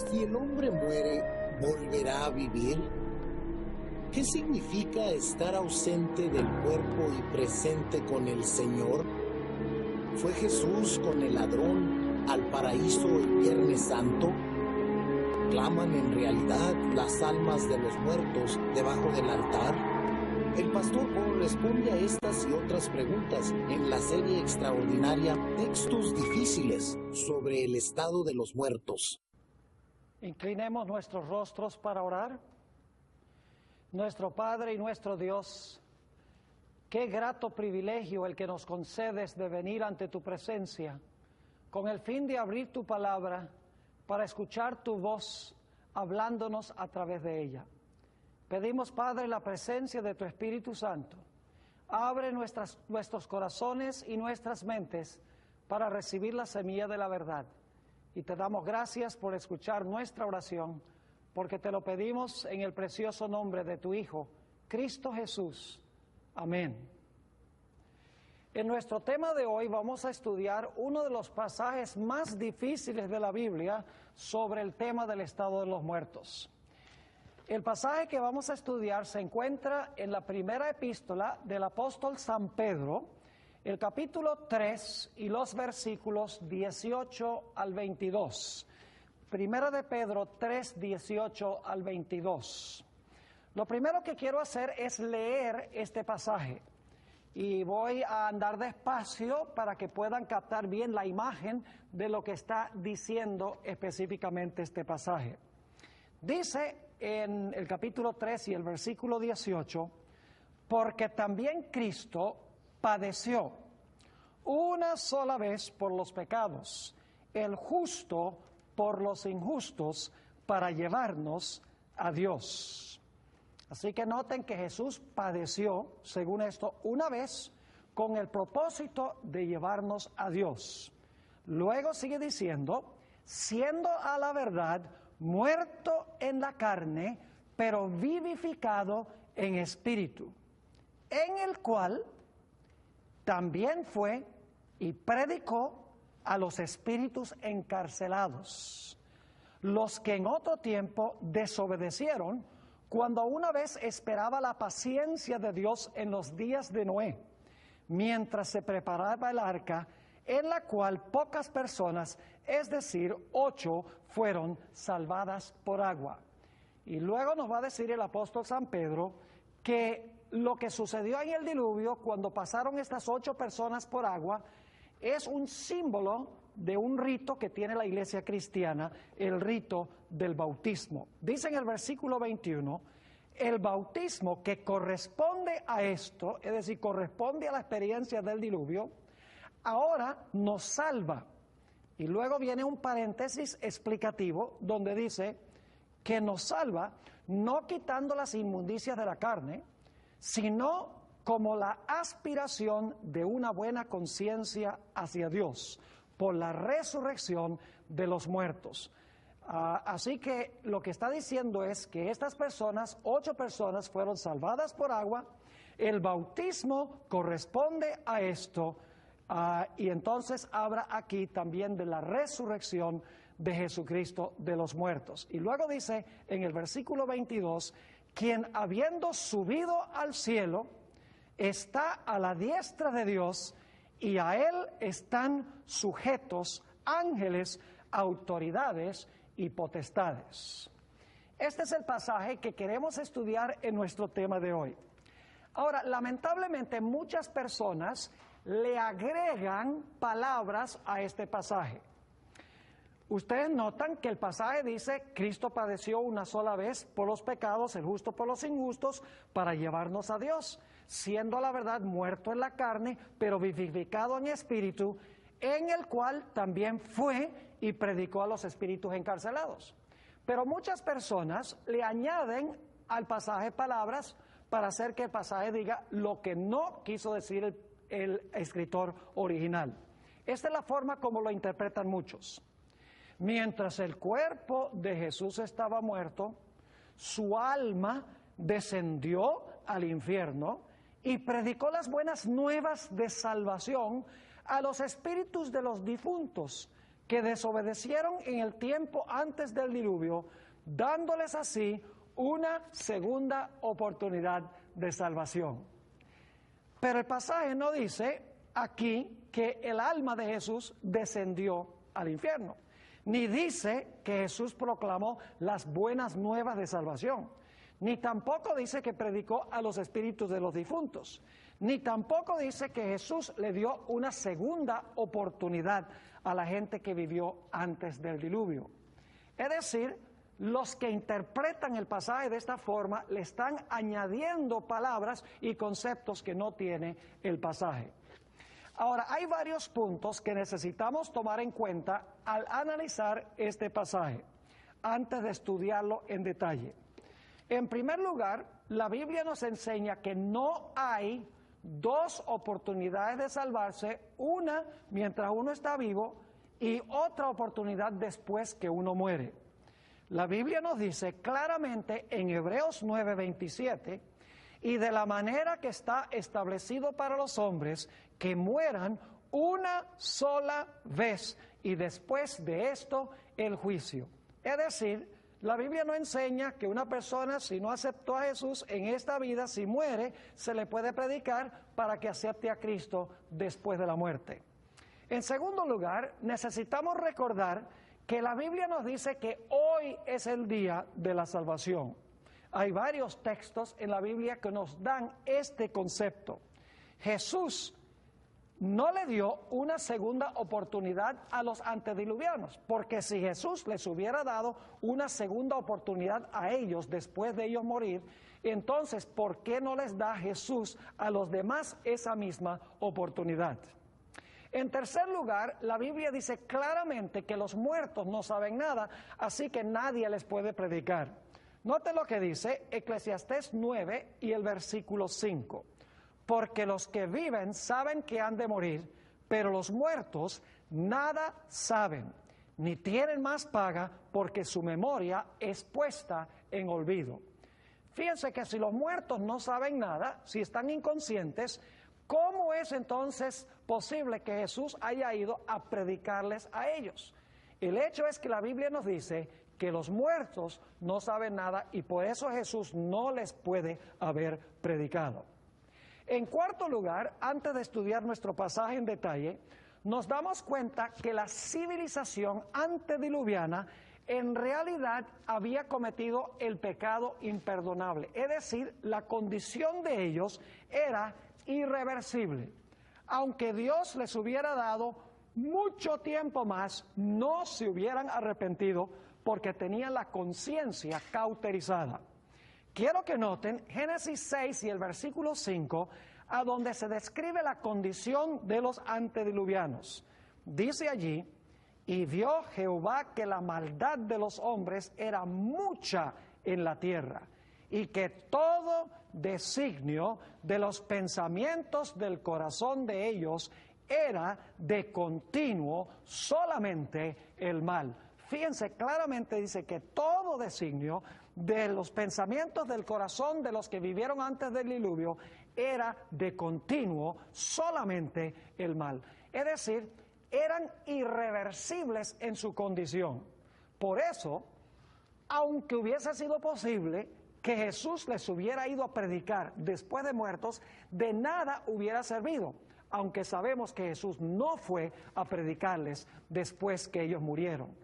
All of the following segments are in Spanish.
Si el hombre muere, ¿volverá a vivir? ¿Qué significa estar ausente del cuerpo y presente con el Señor? ¿Fue Jesús con el ladrón al paraíso el Viernes Santo? ¿Claman en realidad las almas de los muertos debajo del altar? El pastor Paul responde a estas y otras preguntas en la serie extraordinaria Textos Difíciles sobre el estado de los muertos. Inclinemos nuestros rostros para orar. Nuestro Padre y nuestro Dios, qué grato privilegio el que nos concedes de venir ante tu presencia con el fin de abrir tu palabra para escuchar tu voz hablándonos a través de ella. Pedimos, Padre, la presencia de tu Espíritu Santo. Abre nuestros corazones y nuestras mentes para recibir la semilla de la verdad. Y te damos gracias por escuchar nuestra oración, porque te lo pedimos en el precioso nombre de tu Hijo, Cristo Jesús. Amén. En nuestro tema de hoy vamos a estudiar uno de los pasajes más difíciles de la Biblia sobre el tema del estado de los muertos. El pasaje que vamos a estudiar se encuentra en la primera epístola del apóstol San Pedro, el capítulo 3 y los versículos 18 al 22. Primera de Pedro 3, 18 al 22. Lo primero que quiero hacer es leer este pasaje. Y voy a andar despacio para que puedan captar bien la imagen de lo que está diciendo específicamente este pasaje. Dice en el capítulo 3 y el versículo 18, porque también Cristo padeció una sola vez por los pecados, el justo por los injustos, para llevarnos a Dios. Así que noten que Jesús padeció, según esto, una vez con el propósito de llevarnos a Dios. Luego sigue diciendo, siendo a la verdad muerto en la carne, pero vivificado en espíritu, en el cual también fue y predicó a los espíritus encarcelados, los que en otro tiempo desobedecieron, cuando una vez esperaba la paciencia de Dios en los días de Noé, mientras se preparaba el arca, en la cual pocas personas, es decir, 8, fueron salvadas por agua. Y luego nos va a decir el apóstol San Pedro que lo que sucedió en el diluvio, cuando pasaron estas 8 personas por agua, es un símbolo de un rito que tiene la iglesia cristiana, el rito del bautismo. Dice en el versículo 21, el bautismo que corresponde a esto, es decir, corresponde a la experiencia del diluvio, ahora nos salva. Y luego viene un paréntesis explicativo donde dice que nos salva no quitando las inmundicias de la carne, sino como la aspiración de una buena conciencia hacia Dios por la resurrección de los muertos. Así que lo que está diciendo es que estas personas, 8 personas, fueron salvadas por agua. El bautismo corresponde a esto, y entonces habla aquí también de la resurrección de Jesucristo de los muertos. Y luego dice en el versículo 22, quien habiendo subido al cielo, está a la diestra de Dios, y a él están sujetos ángeles, autoridades y potestades. Este es el pasaje que queremos estudiar en nuestro tema de hoy. Ahora, lamentablemente muchas personas le agregan palabras a este pasaje. Ustedes notan que el pasaje dice, Cristo padeció una sola vez por los pecados, el justo por los injustos, para llevarnos a Dios, siendo a la verdad muerto en la carne, pero vivificado en espíritu, en el cual también fue y predicó a los espíritus encarcelados. Pero muchas personas le añaden al pasaje palabras para hacer que el pasaje diga lo que no quiso decir el escritor original. Esta es la forma como lo interpretan muchos. Mientras el cuerpo de Jesús estaba muerto, su alma descendió al infierno y predicó las buenas nuevas de salvación a los espíritus de los difuntos que desobedecieron en el tiempo antes del diluvio, dándoles así una segunda oportunidad de salvación. Pero el pasaje no dice aquí que el alma de Jesús descendió al infierno, ni dice que Jesús proclamó las buenas nuevas de salvación, ni tampoco dice que predicó a los espíritus de los difuntos, ni tampoco dice que Jesús le dio una segunda oportunidad a la gente que vivió antes del diluvio. Es decir, los que interpretan el pasaje de esta forma le están añadiendo palabras y conceptos que no tiene el pasaje. Ahora, hay varios puntos que necesitamos tomar en cuenta al analizar este pasaje, antes de estudiarlo en detalle. En primer lugar, la Biblia nos enseña que no hay dos oportunidades de salvarse, una mientras uno está vivo y otra oportunidad después que uno muere. La Biblia nos dice claramente en Hebreos 9:27, y de la manera que está establecido para los hombres, que mueran una sola vez y después de esto el juicio. Es decir, la Biblia no enseña que una persona, si no aceptó a Jesús en esta vida, si muere, se le puede predicar para que acepte a Cristo después de la muerte. En segundo lugar, necesitamos recordar que la Biblia nos dice que hoy es el día de la salvación. Hay varios textos en la Biblia que nos dan este concepto. Jesús no le dio una segunda oportunidad a los antediluvianos, porque si Jesús les hubiera dado una segunda oportunidad a ellos después de ellos morir, entonces, ¿por qué no les da Jesús a los demás esa misma oportunidad? En tercer lugar, la Biblia dice claramente que los muertos no saben nada, así que nadie les puede predicar. Note lo que dice Eclesiastés 9 y el versículo 5. Porque los que viven saben que han de morir, pero los muertos nada saben, ni tienen más paga, porque su memoria es puesta en olvido. Fíjense que si los muertos no saben nada, si están inconscientes, ¿cómo es entonces posible que Jesús haya ido a predicarles a ellos? El hecho es que la Biblia nos dice que los muertos no saben nada y por eso Jesús no les puede haber predicado. En cuarto lugar, antes de estudiar nuestro pasaje en detalle, nos damos cuenta que la civilización antediluviana en realidad había cometido el pecado imperdonable. Es decir, la condición de ellos era irreversible. Aunque Dios les hubiera dado mucho tiempo más, no se hubieran arrepentido porque tenían la conciencia cauterizada. Quiero que noten Génesis 6 y el versículo 5, a donde se describe la condición de los antediluvianos. Dice allí, y vio Jehová que la maldad de los hombres era mucha en la tierra, y que todo designio de los pensamientos del corazón de ellos era de continuo solamente el mal. Fíjense, claramente dice que todo designio de los pensamientos del corazón de los que vivieron antes del diluvio era de continuo solamente el mal. Es decir, eran irreversibles en su condición. Por eso, aunque hubiese sido posible que Jesús les hubiera ido a predicar después de muertos, de nada hubiera servido, aunque sabemos que Jesús no fue a predicarles después que ellos murieron.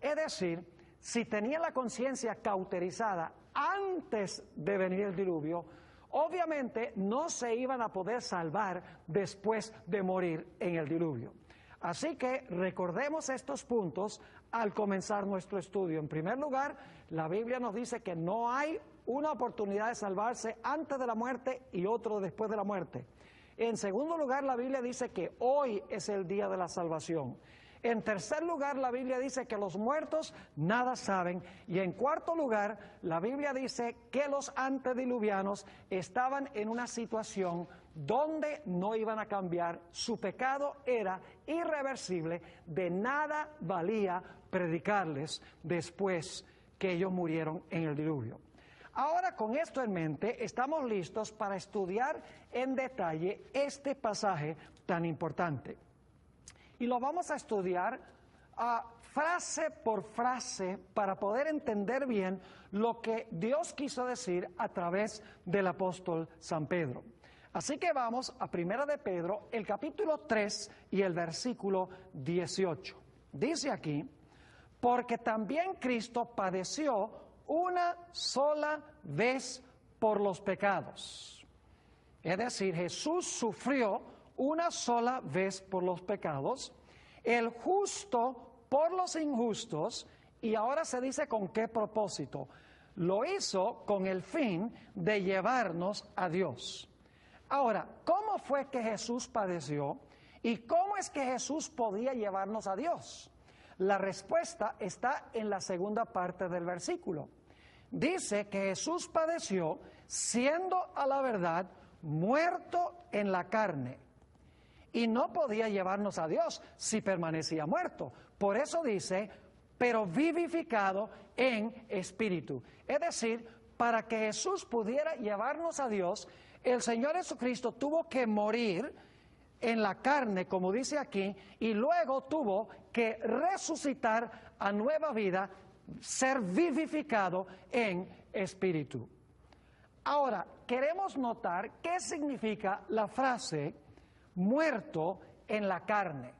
Es decir, si tenían la conciencia cauterizada antes de venir el diluvio, obviamente no se iban a poder salvar después de morir en el diluvio. Así que recordemos estos puntos al comenzar nuestro estudio. En primer lugar, la Biblia nos dice que no hay una oportunidad de salvarse antes de la muerte y otro después de la muerte. En segundo lugar, la Biblia dice que hoy es el día de la salvación. En tercer lugar, la Biblia dice que los muertos nada saben. Y en cuarto lugar, la Biblia dice que los antediluvianos estaban en una situación donde no iban a cambiar. Su pecado era irreversible. De nada valía predicarles después que ellos murieron en el diluvio. Ahora, con esto en mente, estamos listos para estudiar en detalle este pasaje tan importante. Y lo vamos a estudiar frase por frase para poder entender bien lo que Dios quiso decir a través del apóstol San Pedro. Así que vamos a 1 de Pedro, el capítulo 3 y el versículo 18. Dice aquí: porque también Cristo padeció una sola vez por los pecados. Es decir, Jesús sufrió una sola vez por los pecados, el justo por los injustos, y ahora se dice con qué propósito. Lo hizo con el fin de llevarnos a Dios. Ahora, ¿cómo fue que Jesús padeció y cómo es que Jesús podía llevarnos a Dios? La respuesta está en la segunda parte del versículo. Dice que Jesús padeció siendo a la verdad muerto en la carne y no podía llevarnos a Dios si permanecía muerto. Por eso dice, pero vivificado en espíritu. Es decir, para que Jesús pudiera llevarnos a Dios, el Señor Jesucristo tuvo que morir en la carne, como dice aquí, y luego tuvo que resucitar a nueva vida, ser vivificado en espíritu. Ahora, queremos notar qué significa la frase muerto en la carne.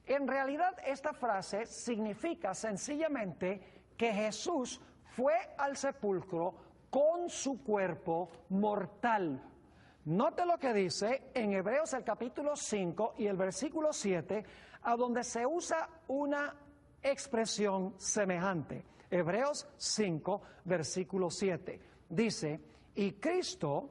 En realidad, esta frase significa sencillamente que Jesús fue al sepulcro con su cuerpo mortal. Note lo que dice en Hebreos el capítulo 5 y el versículo 7, a donde se usa una expresión semejante. Hebreos 5, versículo 7. Dice, y Cristo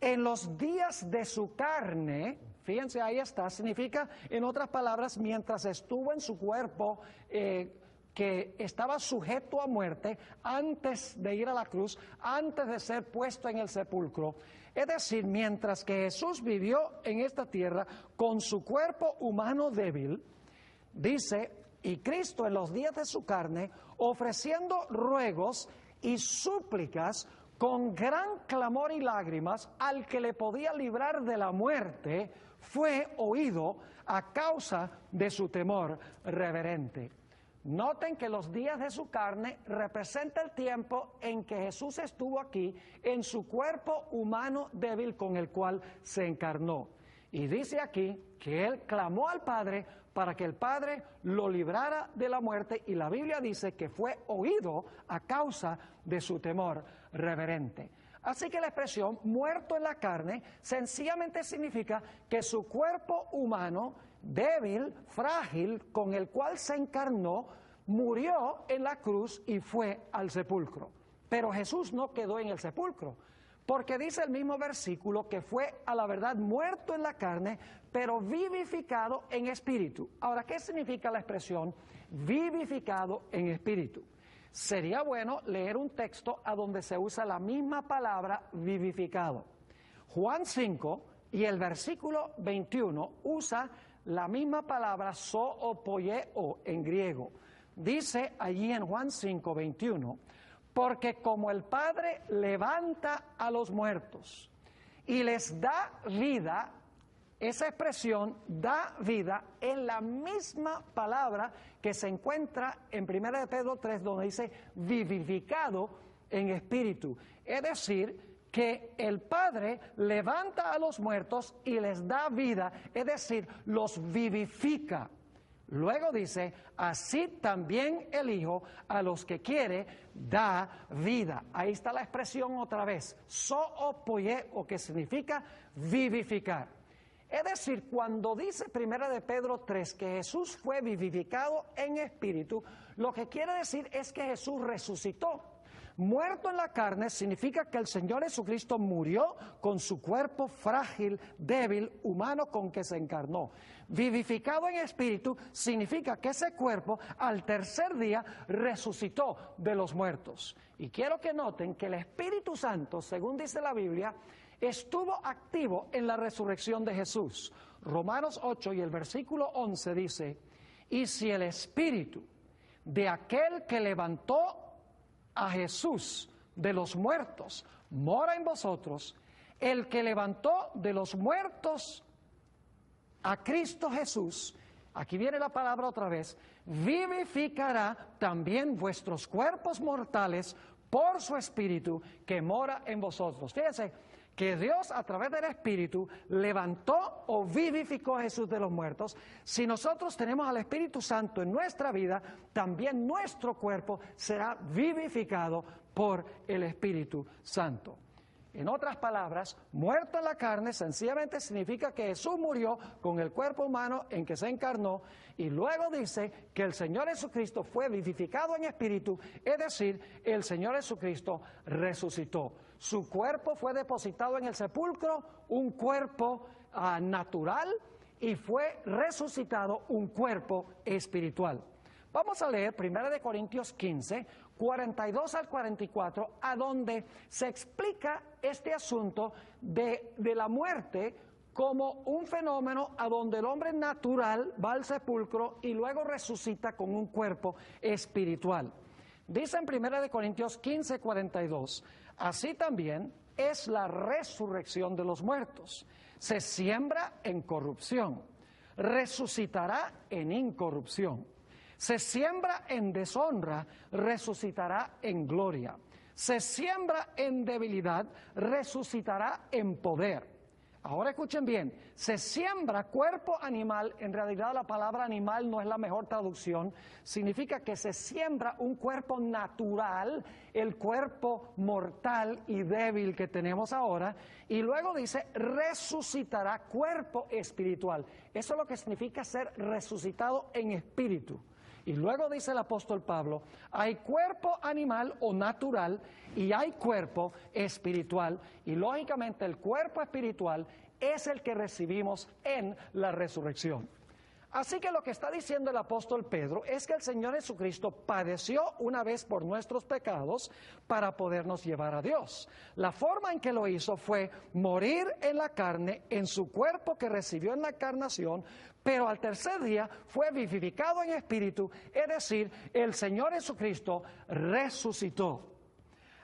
en los días de su carne, fíjense, ahí está, significa, en otras palabras, mientras estuvo en su cuerpo, que estaba sujeto a muerte antes de ir a la cruz, antes de ser puesto en el sepulcro. Es decir, mientras que Jesús vivió en esta tierra con su cuerpo humano débil, dice, y Cristo en los días de su carne, ofreciendo ruegos y súplicas con gran clamor y lágrimas al que le podía librar de la muerte, fue oído a causa de su temor reverente. Noten que los días de su carne representa el tiempo en que Jesús estuvo aquí en su cuerpo humano débil con el cual se encarnó. Y dice aquí que Él clamó al Padre para que el Padre lo librara de la muerte, y la Biblia dice que fue oído a causa de su temor reverente. Así que la expresión muerto en la carne sencillamente significa que su cuerpo humano débil, frágil, con el cual se encarnó, murió en la cruz y fue al sepulcro. Pero Jesús no quedó en el sepulcro, porque dice el mismo versículo que fue a la verdad muerto en la carne, pero vivificado en espíritu. Ahora, ¿qué significa la expresión vivificado en espíritu? Sería bueno leer un texto a donde se usa la misma palabra vivificado. Juan 5 y el versículo 21 usa la misma palabra zoopoieo en griego. Dice allí en Juan 5, 21, porque como el Padre levanta a los muertos y les da vida, esa expresión da vida es la misma palabra que se encuentra en 1 de Pedro 3, donde dice vivificado en espíritu. Es decir, que el Padre levanta a los muertos y les da vida, es decir, los vivifica. Luego dice, así también el Hijo a los que quiere da vida. Ahí está la expresión otra vez, zoopoieo, que significa vivificar. Es decir, cuando dice 1 de Pedro 3 que Jesús fue vivificado en espíritu, lo que quiere decir es que Jesús resucitó. Muerto en la carne significa que el Señor Jesucristo murió con su cuerpo frágil, débil, humano con que se encarnó. Vivificado en espíritu significa que ese cuerpo al tercer día resucitó de los muertos. Y quiero que noten que el Espíritu Santo, según dice la Biblia, estuvo activo en la resurrección de Jesús. Romanos 8 y el versículo 11 dice, y si el Espíritu de aquel que levantó a Jesús de los muertos mora en vosotros, el que levantó de los muertos a Cristo Jesús, aquí viene la palabra otra vez, vivificará también vuestros cuerpos mortales por su Espíritu que mora en vosotros. Fíjense que Dios a través del Espíritu levantó o vivificó a Jesús de los muertos. Si nosotros tenemos al Espíritu Santo en nuestra vida, también nuestro cuerpo será vivificado por el Espíritu Santo. En otras palabras, muerto en la carne sencillamente significa que Jesús murió con el cuerpo humano en que se encarnó, y luego dice que el Señor Jesucristo fue vivificado en espíritu, es decir, el Señor Jesucristo resucitó. Su cuerpo fue depositado en el sepulcro, un cuerpo natural, y fue resucitado un cuerpo espiritual. Vamos a leer 1 Corintios 15, 42 al 44, a donde se explica este asunto de la muerte como un fenómeno a donde el hombre natural va al sepulcro y luego resucita con un cuerpo espiritual. Dice en 1 Corintios 15, 42, así también es la resurrección de los muertos. Se siembra en corrupción, resucitará en incorrupción. Se siembra en deshonra, resucitará en gloria. Se siembra en debilidad, resucitará en poder. Ahora escuchen bien, se siembra cuerpo animal, en realidad la palabra animal no es la mejor traducción, significa que se siembra un cuerpo natural, el cuerpo mortal y débil que tenemos ahora, y luego dice resucitará cuerpo espiritual. Eso es lo que significa ser resucitado en espíritu. Y luego dice el apóstol Pablo, hay cuerpo animal o natural y hay cuerpo espiritual. Y lógicamente el cuerpo espiritual es el que recibimos en la resurrección. Así que lo que está diciendo el apóstol Pedro es que el Señor Jesucristo padeció una vez por nuestros pecados para podernos llevar a Dios. La forma en que lo hizo fue morir en la carne, en su cuerpo que recibió en la encarnación, pero al tercer día fue vivificado en espíritu, es decir, el Señor Jesucristo resucitó.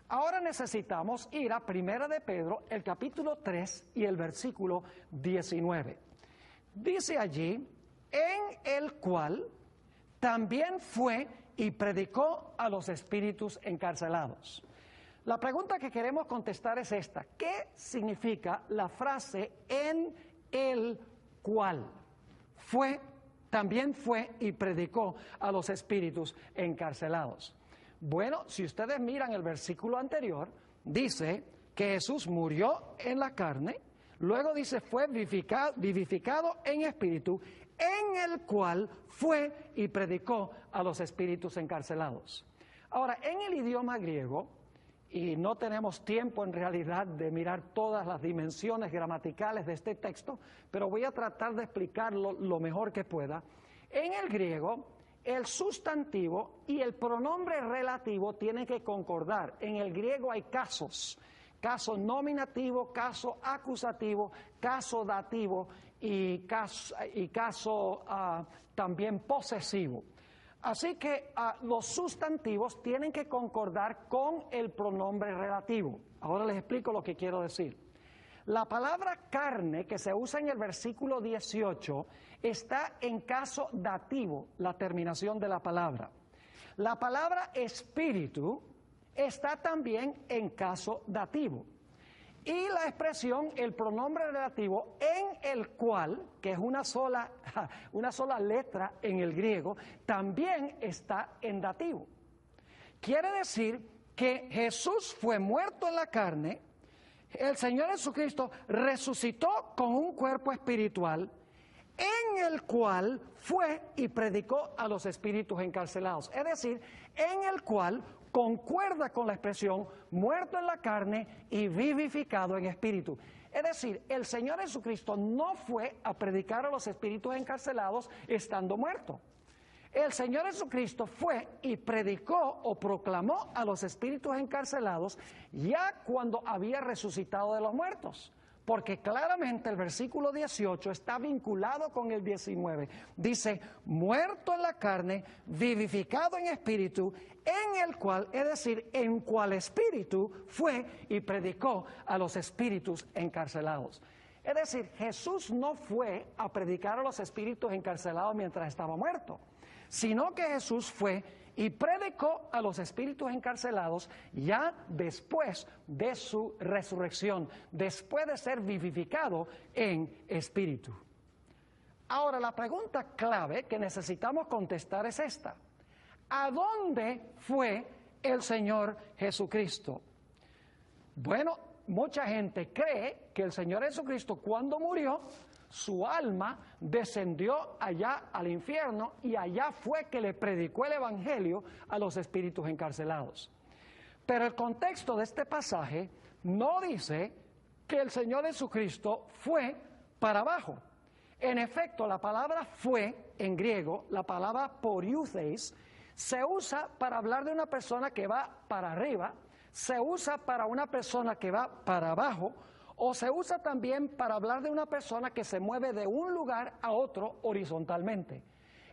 Ahora necesitamos ir a 1 de Pedro, el capítulo 3 y el versículo 19. Dice allí, en el cual también fue y predicó a los espíritus encarcelados. La pregunta que queremos contestar es esta: ¿qué significa la frase en el cual? También fue y predicó a los espíritus encarcelados. Bueno, si ustedes miran el versículo anterior, dice que Jesús murió en la carne, luego dice fue vivificado en espíritu, en el cual fue y predicó a los espíritus encarcelados. Ahora, en el idioma griego, y no tenemos tiempo en realidad de mirar todas las dimensiones gramaticales de este texto, pero voy a tratar de explicarlo lo mejor que pueda. En el griego, el sustantivo y el pronombre relativo tienen que concordar. En el griego hay casos: caso nominativo, caso acusativo, caso dativo y caso también posesivo. Así que los sustantivos tienen que concordar con el pronombre relativo. Ahora les explico lo que quiero decir. La palabra carne, que se usa en el versículo 18, está en caso dativo, la terminación de la palabra. La palabra espíritu está también en caso dativo. Y la expresión, el pronombre relativo, en el cual, que es una sola letra en el griego, también está en dativo. Quiere decir que Jesús fue muerto en la carne, el Señor Jesucristo resucitó con un cuerpo espiritual, en el cual fue y predicó a los espíritus encarcelados. Es decir, en el cual concuerda con la expresión muerto en la carne y vivificado en espíritu. Es decir, el Señor Jesucristo no fue a predicar a los espíritus encarcelados estando muerto. El Señor Jesucristo fue y predicó o proclamó a los espíritus encarcelados ya cuando había resucitado de los muertos. Porque claramente el versículo 18 está vinculado con el 19. Dice, muerto en la carne, vivificado en espíritu, en el cual, es decir, en cual espíritu fue y predicó a los espíritus encarcelados. Es decir, Jesús no fue a predicar a los espíritus encarcelados mientras estaba muerto, sino que Jesús fue y predicó a los espíritus encarcelados ya después de su resurrección, después de ser vivificado en espíritu. Ahora, la pregunta clave que necesitamos contestar es esta: ¿a dónde fue el Señor Jesucristo? Bueno, mucha gente cree que el Señor Jesucristo, cuando murió, su alma descendió allá al infierno y allá fue que le predicó el evangelio a los espíritus encarcelados. Pero el contexto de este pasaje no dice que el Señor Jesucristo fue para abajo. En efecto, la palabra fue, en griego, la palabra poriutheis, se usa para hablar de una persona que va para arriba, se usa para una persona que va para abajo, o se usa también para hablar de una persona que se mueve de un lugar a otro horizontalmente.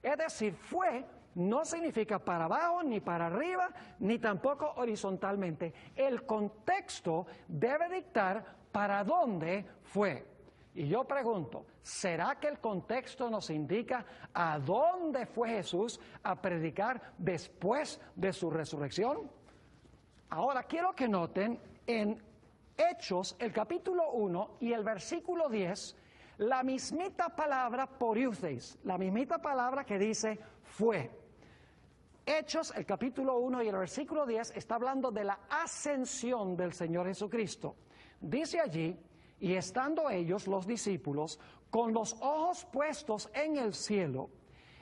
Es decir, fue no significa para abajo, ni para arriba, ni tampoco horizontalmente. El contexto debe dictar para dónde fue. Y yo pregunto, ¿será que el contexto nos indica a dónde fue Jesús a predicar después de su resurrección? Ahora quiero que noten en Hechos, el capítulo 1 y el versículo 10, la mismita palabra poriutheis, la mismita palabra que dice fue. Hechos, el capítulo 1 y el versículo 10 está hablando de la ascensión del Señor Jesucristo. Dice allí: y estando ellos, los discípulos, con los ojos puestos en el cielo,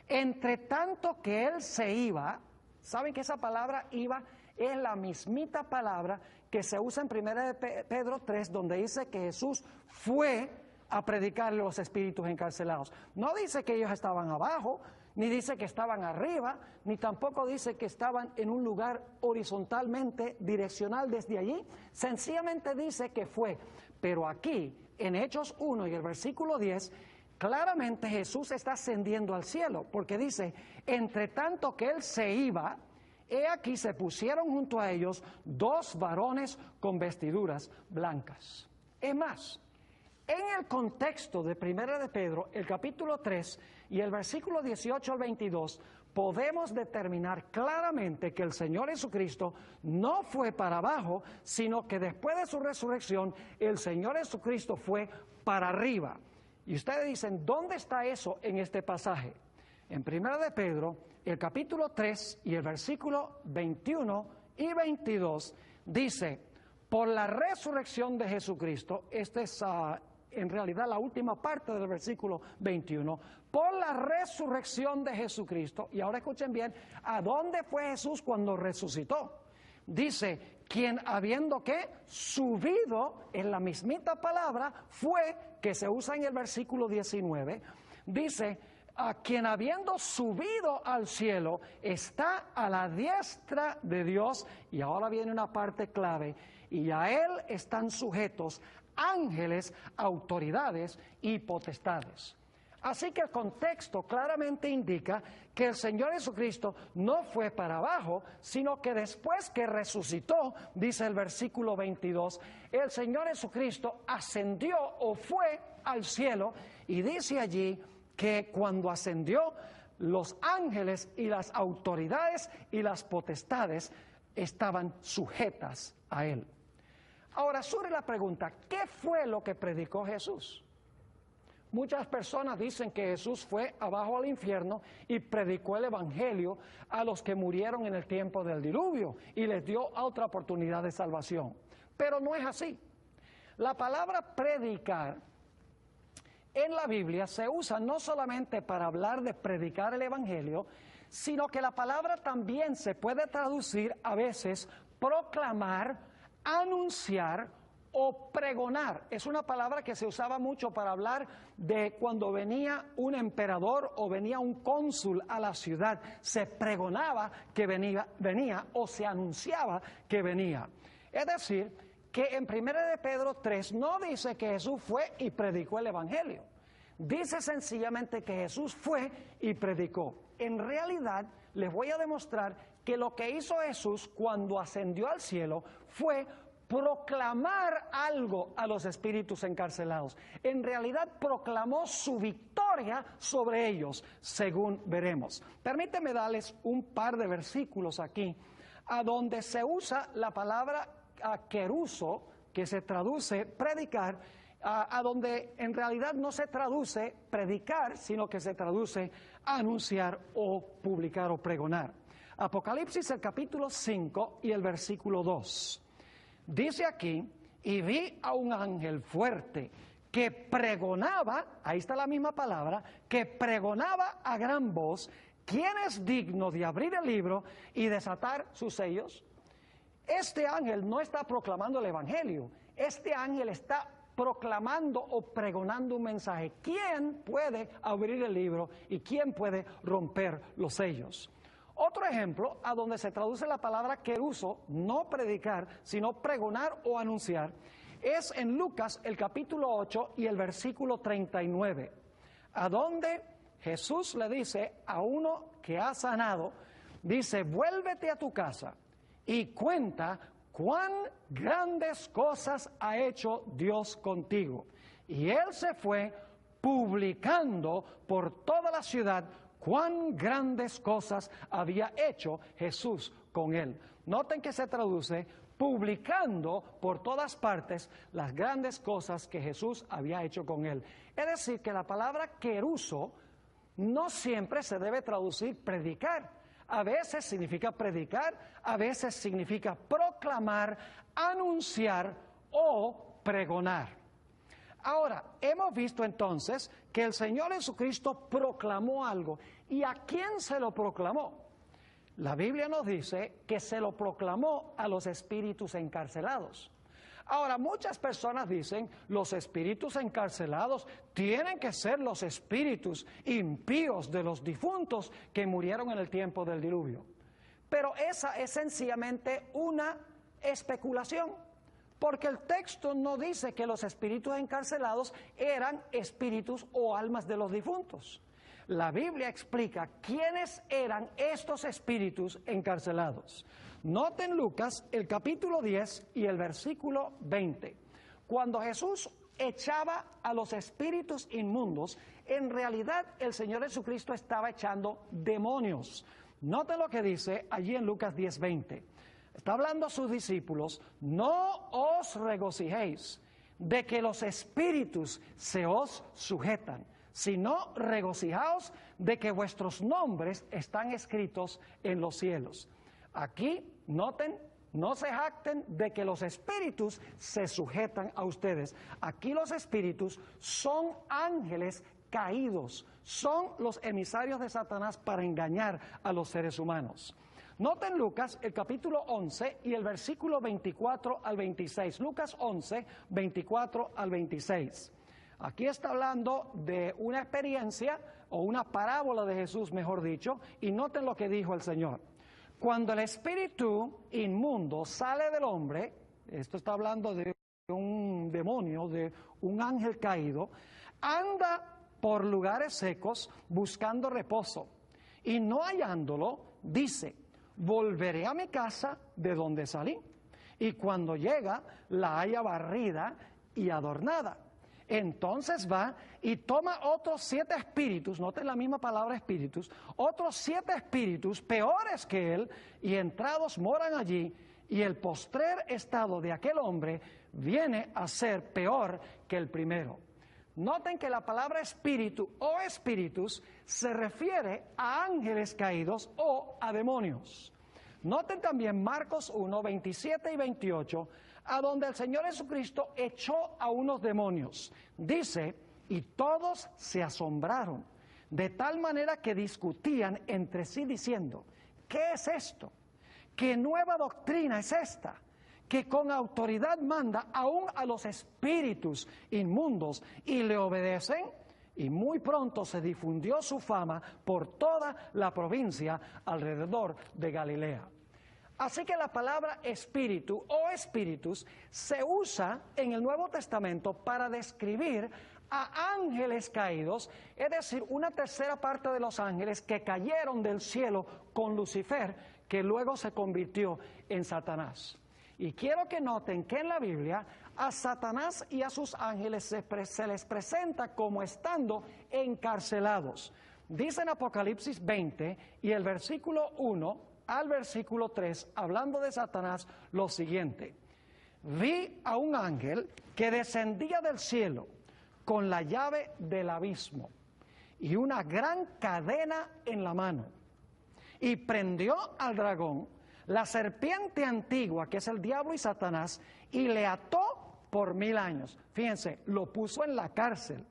entre tanto que Él se iba, ¿saben que esa palabra iba es la mismita palabra que se usa en 1 Pedro 3, donde dice que Jesús fue a predicarle a los espíritus encarcelados? No dice que ellos estaban abajo, ni dice que estaban arriba, ni tampoco dice que estaban en un lugar horizontalmente direccional desde allí. Sencillamente dice que fue. Pero aquí, en Hechos 1 y el versículo 10, claramente Jesús está ascendiendo al cielo, porque dice: entre tanto que Él se iba, he aquí se pusieron junto a ellos dos varones con vestiduras blancas. Es más, en el contexto de 1 de Pedro, el capítulo 3 y el versículo 18 al 22, podemos determinar claramente que el Señor Jesucristo no fue para abajo, sino que después de su resurrección, el Señor Jesucristo fue para arriba. Y ustedes dicen, ¿dónde está eso en este pasaje? En 1 de Pedro, el capítulo 3 y el versículo 21 y 22, dice: por la resurrección de Jesucristo, esta es en realidad la última parte del versículo 21, por la resurrección de Jesucristo. Y ahora escuchen bien, ¿a dónde fue Jesús cuando resucitó? Dice: quien habiendo que subido, en la mismita palabra fue, que se usa en el versículo 19, dice: a quien habiendo subido al cielo está a la diestra de Dios. Y ahora viene una parte clave: y a Él están sujetos ángeles, autoridades y potestades. Así que el contexto claramente indica que el Señor Jesucristo no fue para abajo, sino que después que resucitó, dice el versículo 22, el Señor Jesucristo ascendió o fue al cielo, y dice allí que cuando ascendió, los ángeles y las autoridades y las potestades estaban sujetas a Él. Ahora surge la pregunta, ¿qué fue lo que predicó Jesús? Muchas personas dicen que Jesús fue abajo al infierno y predicó el evangelio a los que murieron en el tiempo del diluvio y les dio otra oportunidad de salvación. Pero no es así. La palabra predicar en la Biblia se usa no solamente para hablar de predicar el evangelio, sino que la palabra también se puede traducir a veces proclamar, anunciar o pregonar. Es una palabra que se usaba mucho para hablar de cuando venía un emperador o venía un cónsul a la ciudad. Se pregonaba que venía o se anunciaba que venía. Es decir, que en 1 de Pedro 3 no dice que Jesús fue y predicó el evangelio. Dice sencillamente que Jesús fue y predicó. En realidad, les voy a demostrar que lo que hizo Jesús cuando ascendió al cielo fue proclamar algo a los espíritus encarcelados. En realidad proclamó su victoria sobre ellos, según veremos. Permíteme darles un par de versículos aquí, a donde se usa la palabra keruso, que se traduce predicar, a donde en realidad no se traduce predicar, sino que se traduce anunciar o publicar o pregonar. Apocalipsis, el capítulo 5 y el versículo 2. Dice aquí, y vi a un ángel fuerte que pregonaba, ahí está la misma palabra, que pregonaba a gran voz, ¿quién es digno de abrir el libro y desatar sus sellos? Este ángel no está proclamando el evangelio, este ángel está proclamando o pregonando un mensaje. ¿Quién puede abrir el libro y quién puede romper los sellos? Otro ejemplo, a donde se traduce la palabra keruso, no predicar, sino pregonar o anunciar, es en Lucas, el capítulo 8 y el versículo 39, a donde Jesús le dice a uno que ha sanado, dice, vuélvete a tu casa y cuenta cuán grandes cosas ha hecho Dios contigo. Y él se fue publicando por toda la ciudad cuán grandes cosas había hecho Jesús con él. Noten que se traduce publicando por todas partes las grandes cosas que Jesús había hecho con él. Es decir, que la palabra keruso no siempre se debe traducir predicar. A veces significa predicar, a veces significa proclamar, anunciar o pregonar. Ahora, hemos visto entonces que el Señor Jesucristo proclamó algo. ¿Y a quién se lo proclamó? La Biblia nos dice que se lo proclamó a los espíritus encarcelados. Ahora, muchas personas dicen, los espíritus encarcelados tienen que ser los espíritus impíos de los difuntos que murieron en el tiempo del diluvio. Pero esa es sencillamente una especulación, porque el texto no dice que los espíritus encarcelados eran espíritus o almas de los difuntos. La Biblia explica quiénes eran estos espíritus encarcelados. Noten Lucas, el capítulo 10 y el versículo 20. Cuando Jesús echaba a los espíritus inmundos, en realidad el Señor Jesucristo estaba echando demonios. Noten lo que dice allí en Lucas 10:20. Está hablando a sus discípulos, no os regocijéis de que los espíritus se os sujetan, sino regocijaos de que vuestros nombres están escritos en los cielos. Aquí, noten, no se jacten de que los espíritus se sujetan a ustedes. Aquí los espíritus son ángeles caídos, son los emisarios de Satanás para engañar a los seres humanos. Noten Lucas, el capítulo 11 y el versículo 24 al 26. Lucas 11, 24 al 26. Aquí está hablando de una experiencia o una parábola de Jesús, mejor dicho, y noten lo que dijo el Señor. Cuando el espíritu inmundo sale del hombre, esto está hablando de un demonio, de un ángel caído, anda por lugares secos buscando reposo, y no hallándolo, dice, volveré a mi casa de donde salí, y cuando llega la halla barrida y adornada. Entonces va y toma otros 7 espíritus, noten la misma palabra espíritus, otros 7 espíritus peores que él, y entrados moran allí, y el postrer estado de aquel hombre viene a ser peor que el primero. Noten que la palabra espíritu o espíritus se refiere a ángeles caídos o a demonios. Noten también Marcos 1, 27 y 28, a donde el Señor Jesucristo echó a unos demonios. Dice, y todos se asombraron, de tal manera que discutían entre sí diciendo, ¿qué es esto? ¿Qué nueva doctrina es esta? Que con autoridad manda aún a los espíritus inmundos y le obedecen. Y muy pronto se difundió su fama por toda la provincia alrededor de Galilea. Así que la palabra espíritu o espíritus se usa en el Nuevo Testamento para describir a ángeles caídos, es decir, una tercera parte de los ángeles que cayeron del cielo con Lucifer, que luego se convirtió en Satanás. Y quiero que noten que en la Biblia a Satanás y a sus ángeles se les presenta como estando encarcelados. Dice en Apocalipsis 20 y el versículo 1 al versículo 3, hablando de Satanás, lo siguiente: vi a un ángel que descendía del cielo con la llave del abismo y una gran cadena en la mano, y prendió al dragón, la serpiente antigua, que es el diablo y Satanás, y le ató por 1000 años. Fíjense, lo puso en la cárcel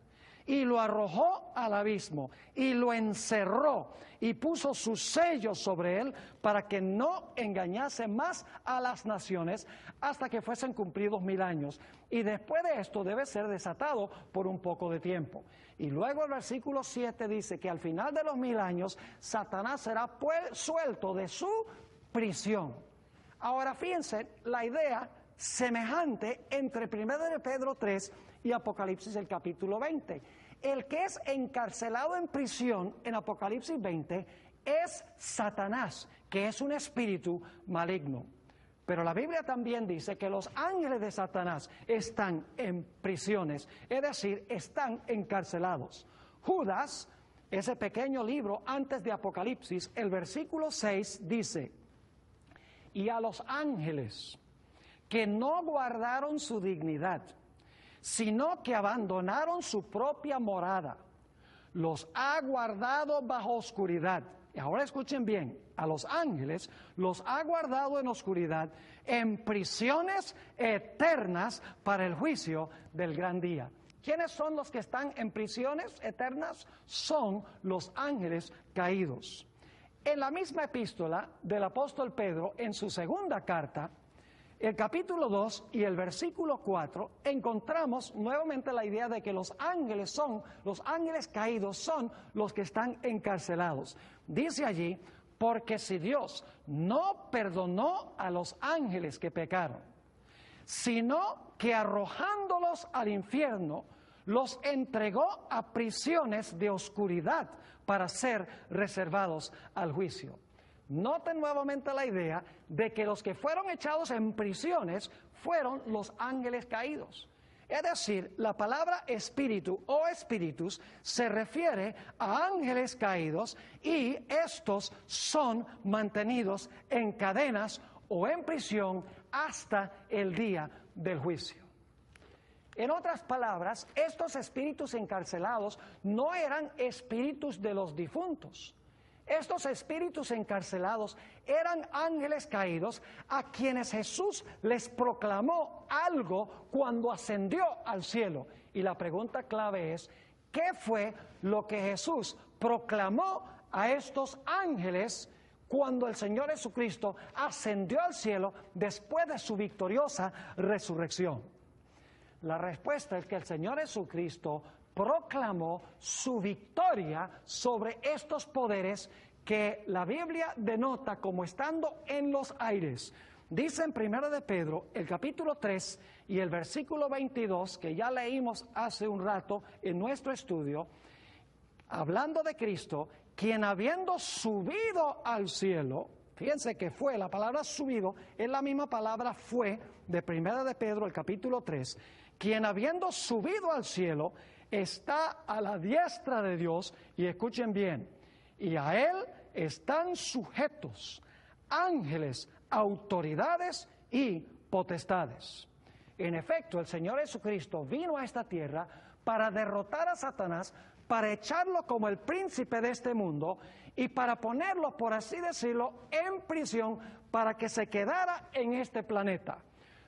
y lo arrojó al abismo y lo encerró y puso sus sellos sobre él para que no engañase más a las naciones hasta que fuesen cumplidos 1000 años. Y después de esto debe ser desatado por un poco de tiempo. Y luego el versículo 7 dice que al final de los 1000 años Satanás será suelto de su prisión. Ahora fíjense la idea semejante entre 1 de Pedro 3 y Apocalipsis el capítulo 20. El que es encarcelado en prisión en Apocalipsis 20 es Satanás, que es un espíritu maligno. Pero la Biblia también dice que los ángeles de Satanás están en prisiones, es decir, están encarcelados. Judas, ese pequeño libro antes de Apocalipsis, el versículo 6 dice: y a los ángeles que no guardaron su dignidad, sino que abandonaron su propia morada, los ha guardado bajo oscuridad. Y ahora escuchen bien, a los ángeles los ha guardado en oscuridad, en prisiones eternas para el juicio del gran día. ¿Quiénes son los que están en prisiones eternas? Son los ángeles caídos. En la misma epístola del apóstol Pedro, en su segunda carta, el capítulo 2 y el versículo 4, encontramos nuevamente la idea de que los ángeles caídos son los que están encarcelados. Dice allí: porque si Dios no perdonó a los ángeles que pecaron, sino que arrojándolos al infierno, los entregó a prisiones de oscuridad para ser reservados al juicio. Noten nuevamente la idea de que los que fueron echados en prisiones fueron los ángeles caídos. Es decir, la palabra espíritu o espíritus se refiere a ángeles caídos y estos son mantenidos en cadenas o en prisión hasta el día del juicio. En otras palabras, estos espíritus encarcelados no eran espíritus de los difuntos. Estos espíritus encarcelados eran ángeles caídos a quienes Jesús les proclamó algo cuando ascendió al cielo. Y la pregunta clave es: ¿qué fue lo que Jesús proclamó a estos ángeles cuando el Señor Jesucristo ascendió al cielo después de su victoriosa resurrección? La respuesta es que el Señor Jesucristo proclamó su victoria sobre estos poderes que la Biblia denota como estando en los aires. Dice en 1 de Pedro, el capítulo 3 y el versículo 22, que ya leímos hace un rato en nuestro estudio, hablando de Cristo, quien habiendo subido al cielo, fíjense que fue, la palabra subido es la misma palabra fue de 1 de Pedro, el capítulo 3, quien habiendo subido al cielo está a la diestra de Dios, y escuchen bien, y a Él están sujetos ángeles, autoridades y potestades. En efecto, el Señor Jesucristo vino a esta tierra para derrotar a Satanás, para echarlo como el príncipe de este mundo y para ponerlo, por así decirlo, en prisión para que se quedara en este planeta.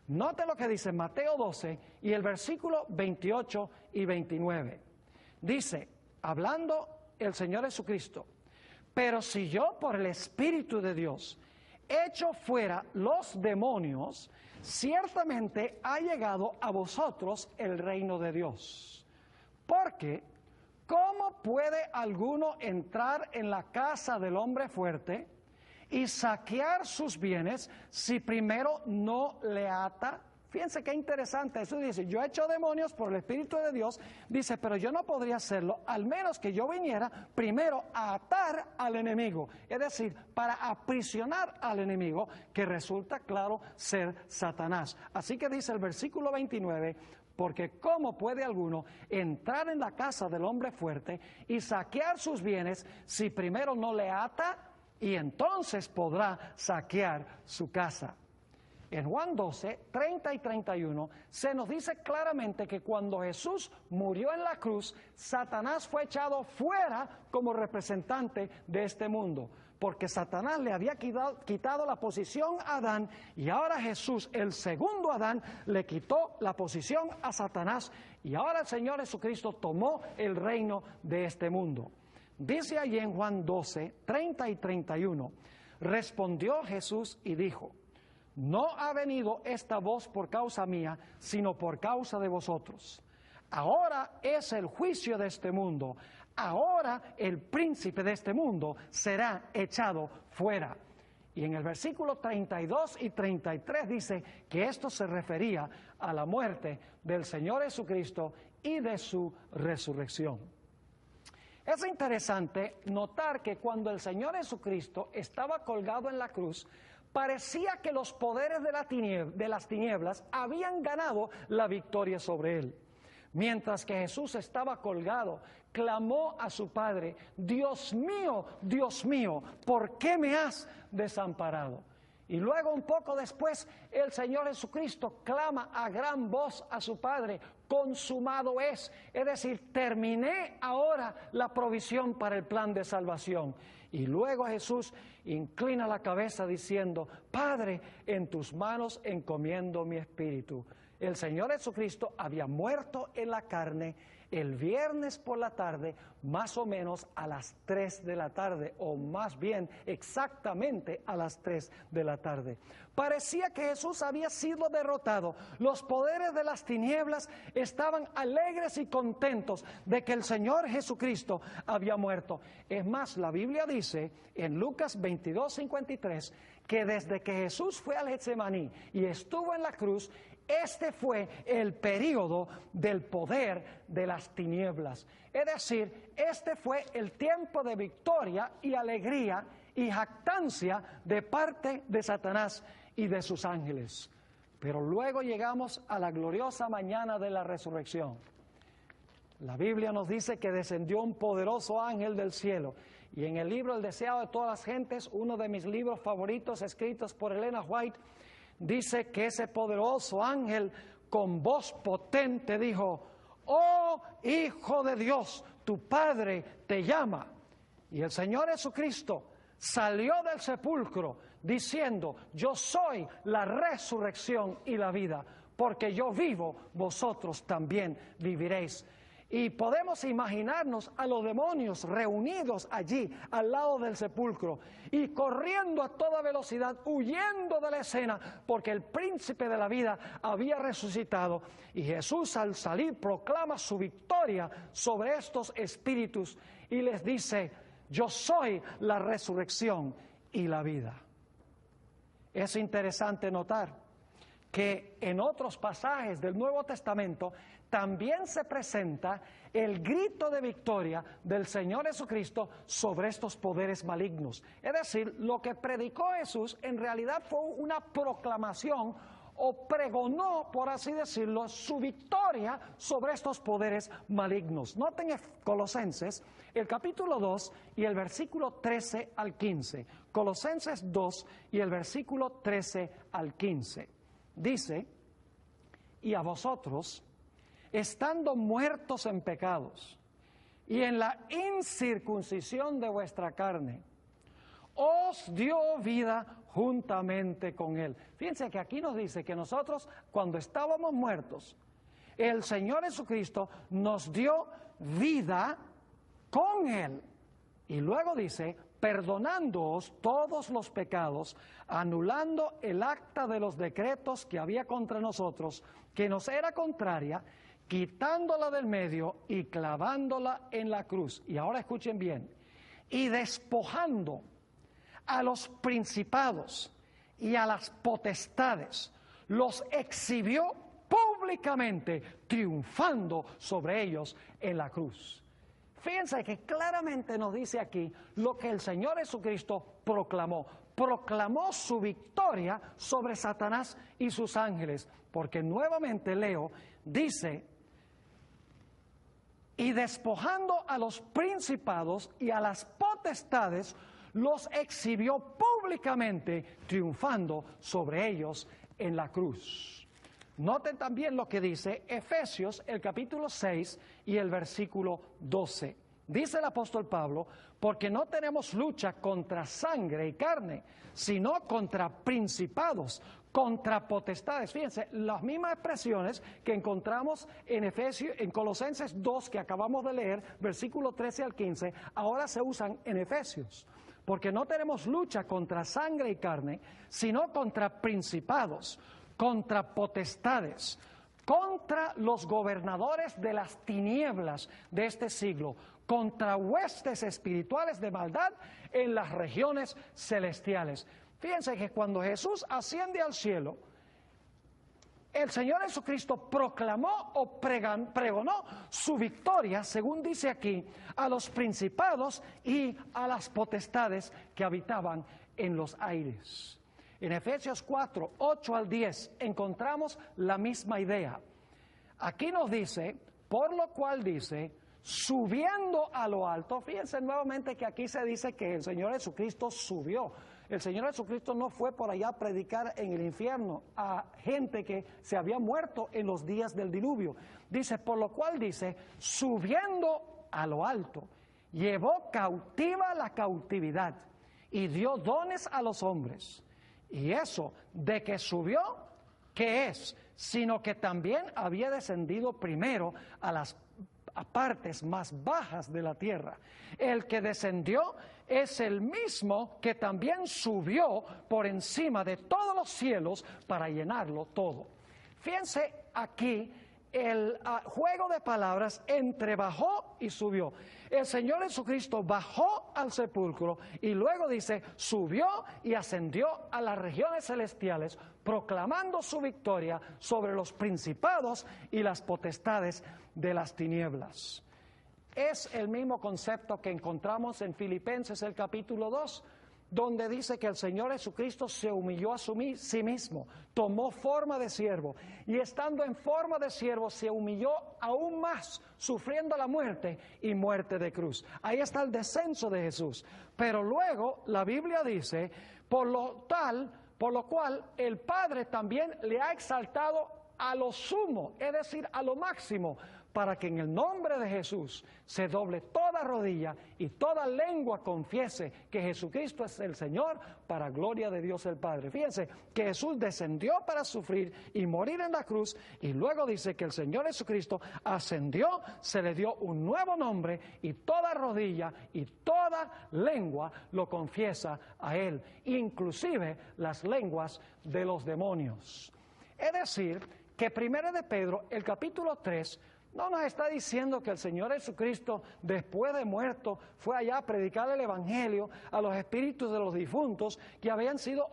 Note lo que dice Mateo 12 y el versículo 28 y 29. Dice, hablando el Señor Jesucristo: pero si yo por el Espíritu de Dios echo fuera los demonios, ciertamente ha llegado a vosotros el reino de Dios. Porque, ¿cómo puede alguno entrar en la casa del hombre fuerte y saquear sus bienes si primero no le ata? Fíjense qué interesante. Jesús dice, yo he hecho demonios por el Espíritu de Dios. Dice, pero yo no podría hacerlo, al menos que yo viniera primero a atar al enemigo. Es decir, para aprisionar al enemigo, que resulta claro ser Satanás. Así que dice el versículo 29, porque ¿cómo puede alguno entrar en la casa del hombre fuerte y saquear sus bienes si primero no le ata? Y entonces podrá saquear su casa. En Juan 12, 30 y 31, se nos dice claramente que cuando Jesús murió en la cruz, Satanás fue echado fuera como representante de este mundo, porque Satanás le había quitado la posición a Adán, y ahora Jesús, el segundo Adán, le quitó la posición a Satanás, y ahora el Señor Jesucristo tomó el reino de este mundo. Dice allí en Juan 12, 30 y 31, respondió Jesús y dijo, no ha venido esta voz por causa mía, sino por causa de vosotros. Ahora es el juicio de este mundo. Ahora el príncipe de este mundo será echado fuera. Y en el versículo 32 y 33 dice que esto se refería a la muerte del Señor Jesucristo y de su resurrección. Es interesante notar que cuando el Señor Jesucristo estaba colgado en la cruz, parecía que los poderes de las tinieblas habían ganado la victoria sobre él. Mientras que Jesús estaba colgado, clamó a su Padre, Dios mío, ¿por qué me has desamparado? Y luego un poco después el Señor Jesucristo clama a gran voz a su Padre, consumado es decir, terminé ahora la provisión para el plan de salvación. Y luego Jesús inclina la cabeza diciendo, Padre, en tus manos encomiendo mi espíritu. El Señor Jesucristo había muerto en la carne el viernes por la tarde, más o menos a las 3 de la tarde, o más bien exactamente a las 3 de la tarde. Parecía que Jesús había sido derrotado. Los poderes de las tinieblas estaban alegres y contentos de que el Señor Jesucristo había muerto. Es más, la Biblia dice en Lucas 22:53 que desde que Jesús fue al Getsemaní y estuvo en la cruz, este fue el período del poder de las tinieblas. Es decir, este fue el tiempo de victoria y alegría y jactancia de parte de Satanás y de sus ángeles. Pero luego llegamos a la gloriosa mañana de la resurrección. La Biblia nos dice que descendió un poderoso ángel del cielo. Y en el libro El deseado de todas las gentes, uno de mis libros favoritos escritos por Elena White, dice que ese poderoso ángel con voz potente dijo, oh Hijo de Dios, tu Padre te llama. Y el Señor Jesucristo salió del sepulcro diciendo, yo soy la resurrección y la vida, porque yo vivo, vosotros también viviréis. Y podemos imaginarnos a los demonios reunidos allí al lado del sepulcro y corriendo a toda velocidad, huyendo de la escena, porque el príncipe de la vida había resucitado. Y Jesús al salir proclama su victoria sobre estos espíritus y les dice, yo soy la resurrección y la vida. Es interesante notar que en otros pasajes del Nuevo Testamento también se presenta el grito de victoria del Señor Jesucristo sobre estos poderes malignos. Es decir, lo que predicó Jesús en realidad fue una proclamación o pregonó, por así decirlo, su victoria sobre estos poderes malignos. Noten en Colosenses, el capítulo 2 y el versículo 13 al 15. Colosenses 2 y el versículo 13 al 15. Dice, y a vosotros, estando muertos en pecados y en la incircuncisión de vuestra carne, os dio vida juntamente con Él. Fíjense que aquí nos dice que nosotros, cuando estábamos muertos, el Señor Jesucristo nos dio vida con Él. Y luego dice, perdonándoos todos los pecados, anulando el acta de los decretos que había contra nosotros, que nos era contraria, quitándola del medio y clavándola en la cruz. Y ahora escuchen bien, y despojando a los principados y a las potestades, los exhibió públicamente, triunfando sobre ellos en la cruz. Fíjense que claramente nos dice aquí lo que el Señor Jesucristo proclamó. Proclamó su victoria sobre Satanás y sus ángeles, porque nuevamente leo, dice, y despojando a los principados y a las potestades, los exhibió públicamente, triunfando sobre ellos en la cruz. Noten también lo que dice Efesios, el capítulo 6 y el versículo 12. Dice el apóstol Pablo, porque no tenemos lucha contra sangre y carne, sino contra principados, contra potestades. Fíjense, las mismas expresiones que encontramos en Colosenses 2, que acabamos de leer, versículo 13 al 15, ahora se usan en Efesios. Porque no tenemos lucha contra sangre y carne, sino contra principados, contra potestades, contra los gobernadores de las tinieblas de este siglo, contra huestes espirituales de maldad en las regiones celestiales. Fíjense que cuando Jesús asciende al cielo, el Señor Jesucristo proclamó o pregonó su victoria, según dice aquí, a los principados y a las potestades que habitaban en los aires. En Efesios 4, 8 al 10 encontramos la misma idea. Aquí nos dice, por lo cual dice, subiendo a lo alto. Fíjense nuevamente que aquí se dice que el Señor Jesucristo subió. El Señor Jesucristo no fue por allá a predicar en el infierno a gente que se había muerto en los días del diluvio. Dice, por lo cual dice, subiendo a lo alto, llevó cautiva la cautividad y dio dones a los hombres. Y eso de que subió, ¿qué es? Sino que también había descendido primero a las partes más bajas de la tierra. El que descendió es el mismo que también subió por encima de todos los cielos para llenarlo todo. Fíjense aquí el juego de palabras entre bajó y subió. El Señor Jesucristo bajó al sepulcro y luego dice, subió y ascendió a las regiones celestiales, proclamando su victoria sobre los principados y las potestades de las tinieblas. Es el mismo concepto que encontramos en Filipenses el capítulo 2, donde dice que el Señor Jesucristo se humilló a sí mismo, tomó forma de siervo, y estando en forma de siervo se humilló aún más, sufriendo la muerte y muerte de cruz. Ahí está el descenso de Jesús. Pero luego la Biblia dice, por lo cual el Padre también le ha exaltado a lo sumo, es decir, a lo máximo, para que en el nombre de Jesús se doble toda rodilla y toda lengua confiese que Jesucristo es el Señor, para gloria de Dios el Padre. Fíjense que Jesús descendió para sufrir y morir en la cruz, y luego dice que el Señor Jesucristo ascendió, se le dio un nuevo nombre, y toda rodilla y toda lengua lo confiesa a Él, inclusive las lenguas de los demonios. Es decir, que 1 de Pedro, el capítulo 3, no nos está diciendo que el Señor Jesucristo, después de muerto, fue allá a predicar el Evangelio a los espíritus de los difuntos que habían sido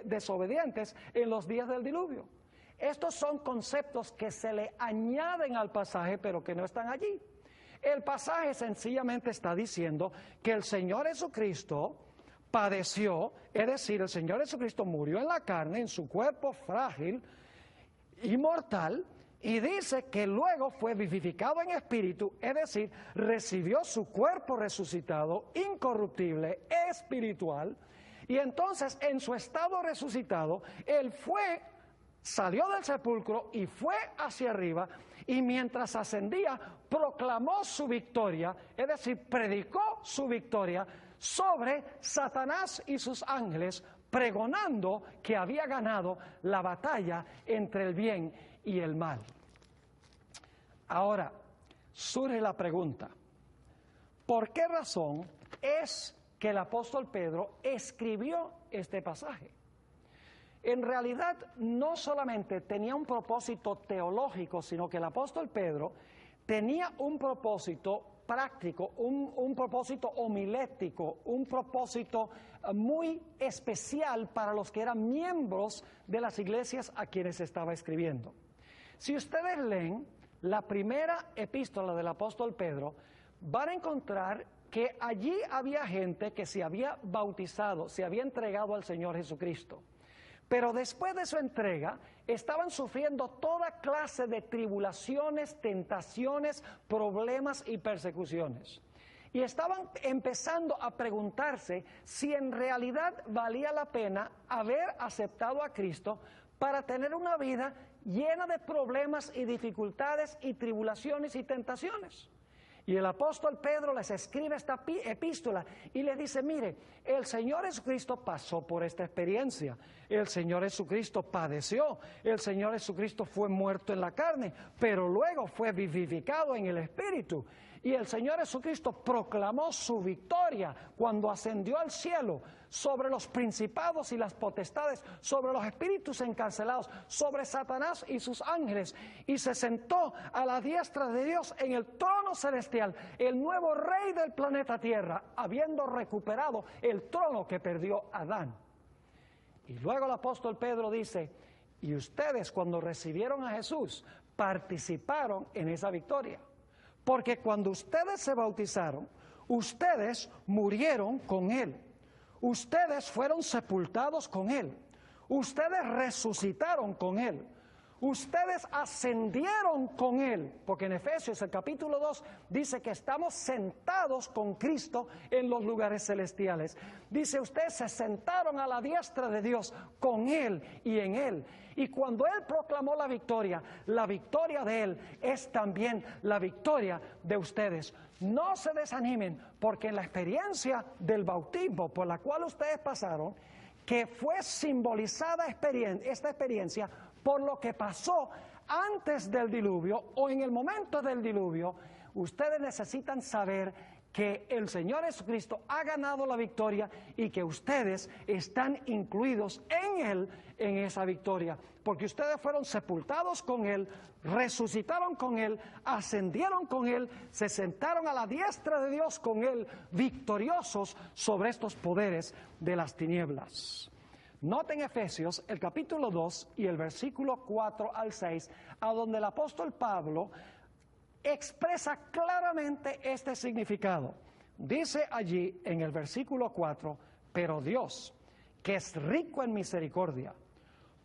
desobedientes en los días del diluvio. Estos son conceptos que se le añaden al pasaje, pero que no están allí. El pasaje sencillamente está diciendo que el Señor Jesucristo padeció, es decir, el Señor Jesucristo murió en la carne, en su cuerpo frágil y mortal, y dice que luego fue vivificado en espíritu, es decir, recibió su cuerpo resucitado, incorruptible, espiritual, y entonces en su estado resucitado, Él salió del sepulcro y fue hacia arriba, y mientras ascendía, proclamó su victoria, es decir, predicó su victoria sobre Satanás y sus ángeles, pregonando que había ganado la batalla entre el bien y el mal. Ahora, surge la pregunta, ¿por qué razón es que el apóstol Pedro escribió este pasaje? En realidad, no solamente tenía un propósito teológico, sino que el apóstol Pedro tenía un propósito práctico, un propósito homilético, un propósito muy especial para los que eran miembros de las iglesias a quienes estaba escribiendo. Si ustedes leen la primera epístola del apóstol Pedro, van a encontrar que allí había gente que se había bautizado, se había entregado al Señor Jesucristo. Pero después de su entrega, estaban sufriendo toda clase de tribulaciones, tentaciones, problemas y persecuciones. Y estaban empezando a preguntarse si en realidad valía la pena haber aceptado a Cristo para tener una vida llena de problemas y dificultades y tribulaciones y tentaciones. Y el apóstol Pedro les escribe esta epístola y les dice, mire, el Señor Jesucristo pasó por esta experiencia, el Señor Jesucristo padeció, el Señor Jesucristo fue muerto en la carne, pero luego fue vivificado en el Espíritu. Y el Señor Jesucristo proclamó su victoria cuando ascendió al cielo sobre los principados y las potestades, sobre los espíritus encarcelados, sobre Satanás y sus ángeles, y se sentó a la diestra de Dios en el trono celestial, el nuevo rey del planeta Tierra, habiendo recuperado el trono que perdió Adán. Y luego el apóstol Pedro dice, y ustedes cuando recibieron a Jesús participaron en esa victoria. Porque cuando ustedes se bautizaron, ustedes murieron con Él. Ustedes fueron sepultados con Él. Ustedes resucitaron con Él. Ustedes ascendieron con Él. Porque en Efesios, el capítulo 2, dice que estamos sentados con Cristo en los lugares celestiales. Dice, ustedes se sentaron a la diestra de Dios con Él y en Él. Y cuando Él proclamó la victoria de Él es también la victoria de ustedes. No se desanimen, porque en la experiencia del bautismo por la cual ustedes pasaron, que fue simbolizada esta experiencia por lo que pasó antes del diluvio o en el momento del diluvio, ustedes necesitan saber que el Señor Jesucristo ha ganado la victoria y que ustedes están incluidos en Él, en esa victoria, porque ustedes fueron sepultados con Él, resucitaron con Él, ascendieron con Él, se sentaron a la diestra de Dios con Él, victoriosos sobre estos poderes de las tinieblas. Noten Efesios, el capítulo 2 y el versículo 4 al 6, a donde el apóstol Pablo expresa claramente este significado. Dice allí en el versículo 4, pero Dios, que es rico en misericordia,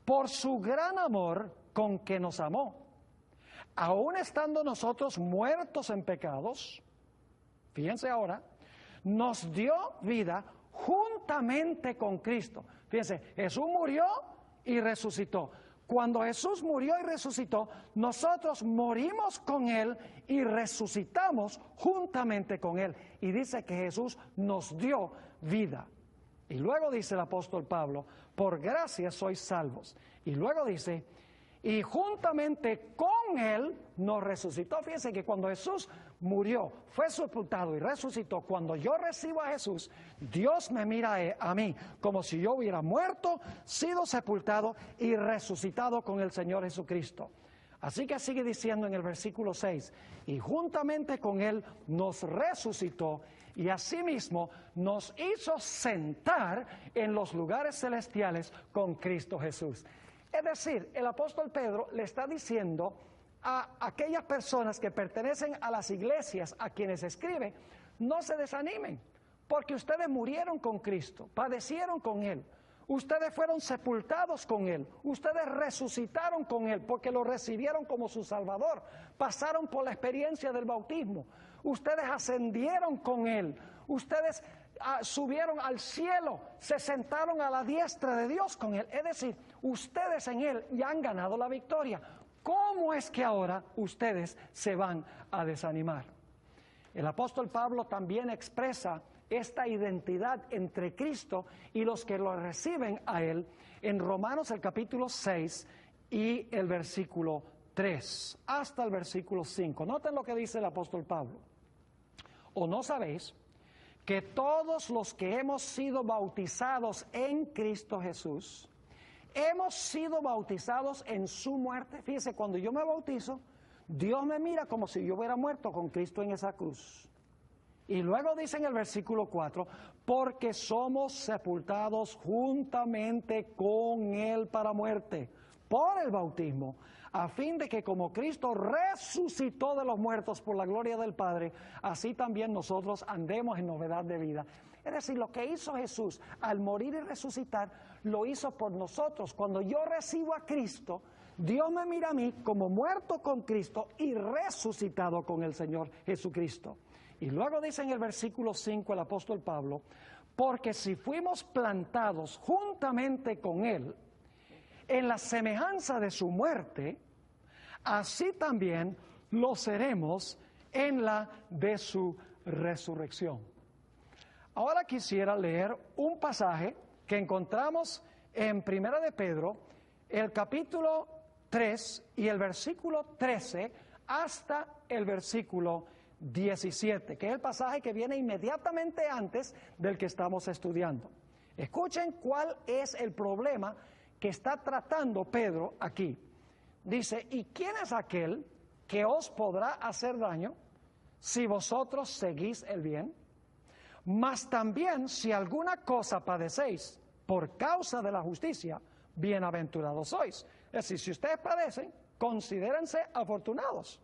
por su gran amor con que nos amó, aun estando nosotros muertos en pecados, fíjense ahora, nos dio vida juntamente con Cristo. Fíjense, Jesús murió y resucitó. Cuando Jesús murió y resucitó, nosotros morimos con Él y resucitamos juntamente con Él. Y dice que Jesús nos dio vida. Y luego dice el apóstol Pablo, por gracia sois salvos. Y luego dice, y juntamente con Él nos resucitó. Fíjense que cuando Jesús murió, fue sepultado y resucitó, cuando yo recibo a Jesús, Dios me mira a mí como si yo hubiera muerto, sido sepultado y resucitado con el Señor Jesucristo. Así que sigue diciendo en el versículo 6, y juntamente con Él nos resucitó y asimismo nos hizo sentar en los lugares celestiales con Cristo Jesús. Es decir, el apóstol Pedro le está diciendo a aquellas personas que pertenecen a las iglesias a quienes escribe, no se desanimen, porque ustedes murieron con Cristo, padecieron con Él, ustedes fueron sepultados con Él, ustedes resucitaron con Él, porque lo recibieron como su Salvador, pasaron por la experiencia del bautismo, ustedes ascendieron con Él, ustedes subieron al cielo, se sentaron a la diestra de Dios con Él, es decir, ustedes en Él ya han ganado la victoria. ¿Cómo es que ahora ustedes se van a desanimar? El apóstol Pablo también expresa esta identidad entre Cristo y los que lo reciben a Él en Romanos el capítulo 6 y el versículo 3 hasta el versículo 5. Noten lo que dice el apóstol Pablo. ¿O no sabéis que todos los que hemos sido bautizados en Cristo Jesús, hemos sido bautizados en su muerte? Fíjese, cuando yo me bautizo, Dios me mira como si yo hubiera muerto con Cristo en esa cruz. Y luego dice en el versículo 4, porque somos sepultados juntamente con Él para muerte, por el bautismo, a fin de que como Cristo resucitó de los muertos por la gloria del Padre, así también nosotros andemos en novedad de vida. Es decir, lo que hizo Jesús al morir y resucitar, lo hizo por nosotros. Cuando yo recibo a Cristo, Dios me mira a mí como muerto con Cristo y resucitado con el Señor Jesucristo. Y luego dice en el versículo 5 el apóstol Pablo, porque si fuimos plantados juntamente con Él en la semejanza de su muerte, así también lo seremos en la de su resurrección. Ahora quisiera leer un pasaje que encontramos en Primera de Pedro, el capítulo 3 y el versículo 13 hasta el versículo 17, que es el pasaje que viene inmediatamente antes del que estamos estudiando. Escuchen cuál es el problema que está tratando Pedro aquí. Dice, ¿y quién es aquel que os podrá hacer daño si vosotros seguís el bien? Mas también si alguna cosa padecéis por causa de la justicia, bienaventurados sois. Es decir, si ustedes padecen, considérense afortunados.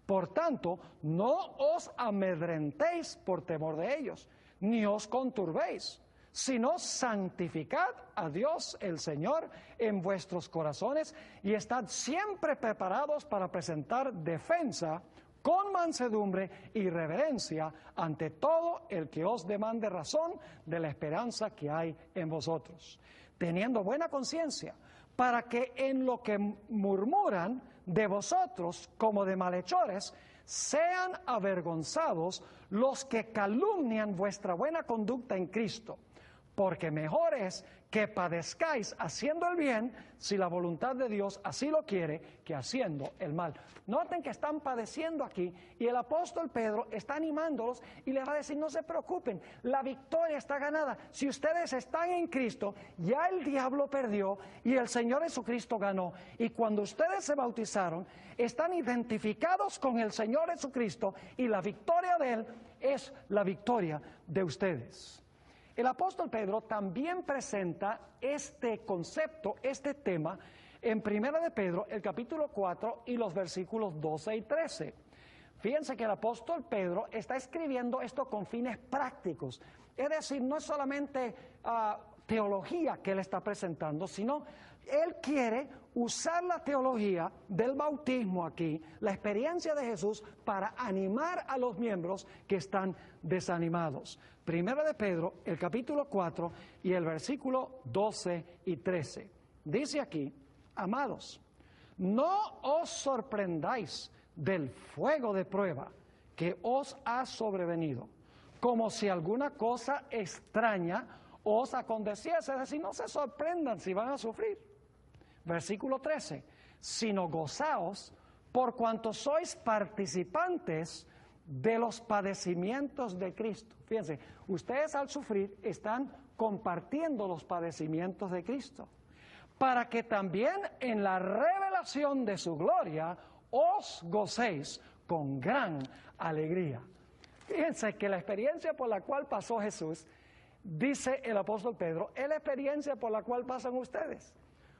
Por tanto, no os amedrentéis por temor de ellos, ni os conturbéis, sino santificad a Dios el Señor en vuestros corazones y estad siempre preparados para presentar defensa con mansedumbre y reverencia ante todo el que os demande razón de la esperanza que hay en vosotros, teniendo buena conciencia, para que en lo que murmuran de vosotros como de malhechores, sean avergonzados los que calumnian vuestra buena conducta en Cristo. Porque mejor es que padezcáis haciendo el bien, si la voluntad de Dios así lo quiere, que haciendo el mal. Noten que están padeciendo aquí y el apóstol Pedro está animándolos y les va a decir, no se preocupen, la victoria está ganada. Si ustedes están en Cristo, ya el diablo perdió y el Señor Jesucristo ganó. Y cuando ustedes se bautizaron, están identificados con el Señor Jesucristo y la victoria de Él es la victoria de ustedes. El apóstol Pedro también presenta este concepto, este tema, en Primera de Pedro, el capítulo 4 y los versículos 12 y 13. Fíjense que el apóstol Pedro está escribiendo esto con fines prácticos. Es decir, no es solamente teología que él está presentando, sino él quiere usar la teología del bautismo aquí, la experiencia de Jesús, para animar a los miembros que están desanimados. Primera de Pedro, el capítulo 4 y el versículo 12 y 13. Dice aquí, amados, no os sorprendáis del fuego de prueba que os ha sobrevenido, como si alguna cosa extraña os aconteciese. Es decir, no se sorprendan si van a sufrir. Versículo 13, sino gozaos por cuanto sois participantes de los padecimientos de Cristo. Fíjense, ustedes al sufrir están compartiendo los padecimientos de Cristo, para que también en la revelación de su gloria os gocéis con gran alegría. Fíjense que la experiencia por la cual pasó Jesús, dice el apóstol Pedro, es la experiencia por la cual pasan ustedes.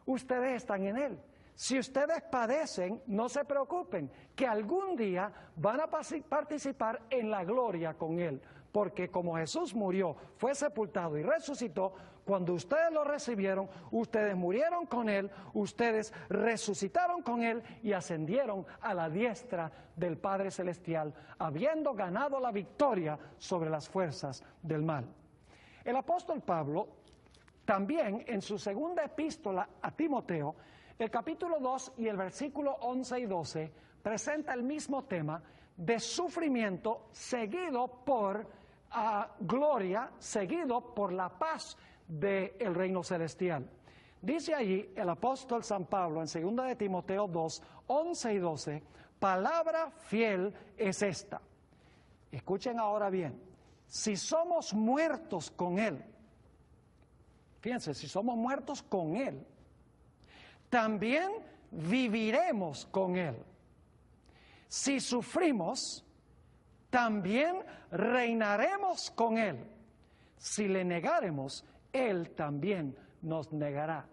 Ustedes están en Él. Si ustedes padecen, no se preocupen, que algún día van a participar en la gloria con Él. Porque como Jesús murió, fue sepultado y resucitó, cuando ustedes lo recibieron, ustedes murieron con Él, ustedes resucitaron con Él y ascendieron a la diestra del Padre Celestial, habiendo ganado la victoria sobre las fuerzas del mal. El apóstol Pablo también en su segunda epístola a Timoteo, el capítulo 2 y el versículo 11 y 12, presenta el mismo tema de sufrimiento seguido por gloria, seguido por la paz del reino celestial. Dice allí el apóstol San Pablo en segunda de Timoteo 2, 11 y 12, palabra fiel es esta. Escuchen ahora bien, si somos muertos con Él, fíjense, si somos muertos con Él, también viviremos con Él. Si sufrimos, también reinaremos con Él. Si le negáremos, Él también nos negará.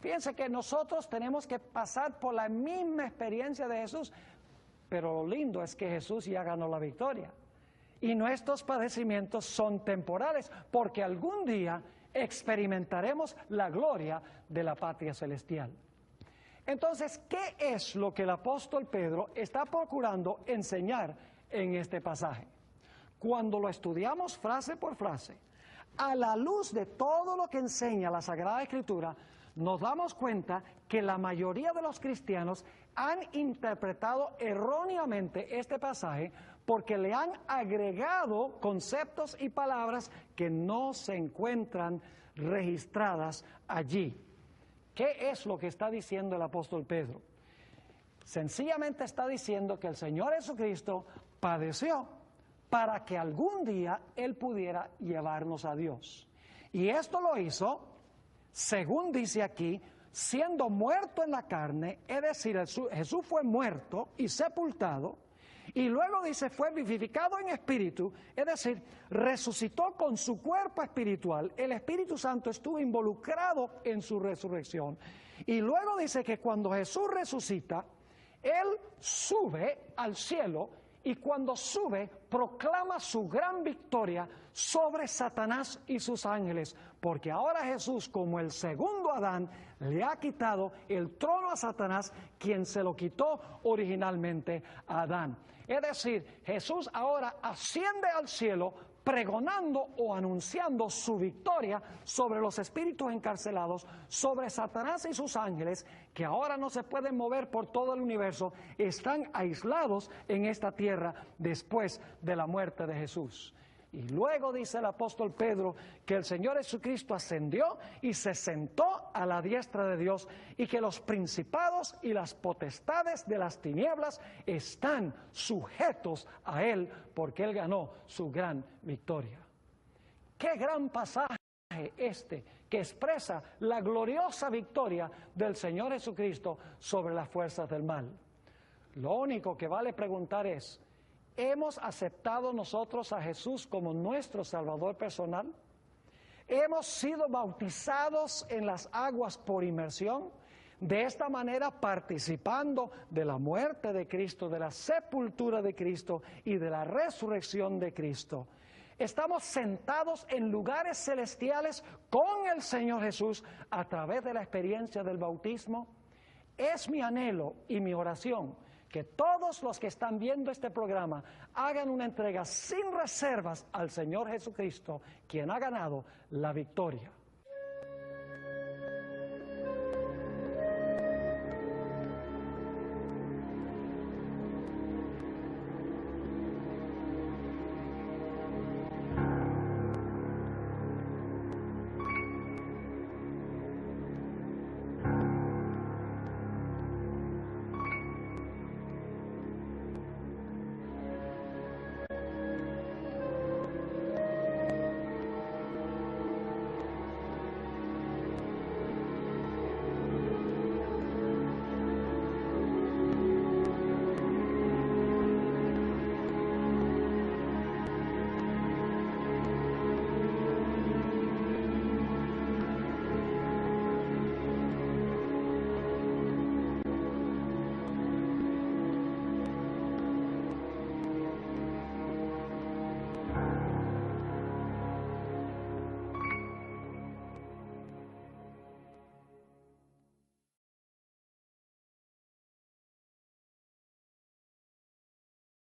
Fíjense que nosotros tenemos que pasar por la misma experiencia de Jesús, pero lo lindo es que Jesús ya ganó la victoria. Y nuestros padecimientos son temporales, porque algún día experimentaremos la gloria de la patria celestial. Entonces, ¿qué es lo que el apóstol Pedro está procurando enseñar en este pasaje? Cuando lo estudiamos frase por frase, a la luz de todo lo que enseña la Sagrada Escritura, nos damos cuenta que la mayoría de los cristianos han interpretado erróneamente este pasaje porque le han agregado conceptos y palabras que no se encuentran registradas allí. ¿Qué es lo que está diciendo el apóstol Pedro? Sencillamente está diciendo que el Señor Jesucristo padeció para que algún día Él pudiera llevarnos a Dios. Y esto lo hizo, según dice aquí, siendo muerto en la carne, es decir, Jesús fue muerto y sepultado, y luego dice fue vivificado en espíritu, es decir, resucitó con su cuerpo espiritual, el Espíritu Santo estuvo involucrado en su resurrección, y luego dice que cuando Jesús resucita, Él sube al cielo, y cuando sube proclama su gran victoria sobre Satanás y sus ángeles, porque ahora Jesús, como el segundo Adán, le ha quitado el trono a Satanás, quien se lo quitó originalmente a Adán. Es decir, Jesús ahora asciende al cielo pregonando o anunciando su victoria sobre los espíritus encarcelados, sobre Satanás y sus ángeles, que ahora no se pueden mover por todo el universo, están aislados en esta tierra después de la muerte de Jesús. Y luego dice el apóstol Pedro que el Señor Jesucristo ascendió y se sentó a la diestra de Dios y que los principados y las potestades de las tinieblas están sujetos a Él porque Él ganó su gran victoria. ¡Qué gran pasaje este que expresa la gloriosa victoria del Señor Jesucristo sobre las fuerzas del mal! Lo único que vale preguntar es, ¿hemos aceptado nosotros a Jesús como nuestro Salvador personal? ¿Hemos sido bautizados en las aguas por inmersión? De esta manera participando de la muerte de Cristo, de la sepultura de Cristo y de la resurrección de Cristo. Estamos sentados en lugares celestiales con el Señor Jesús a través de la experiencia del bautismo. Es mi anhelo y mi oración que todos los que están viendo este programa hagan una entrega sin reservas al Señor Jesucristo, quien ha ganado la victoria.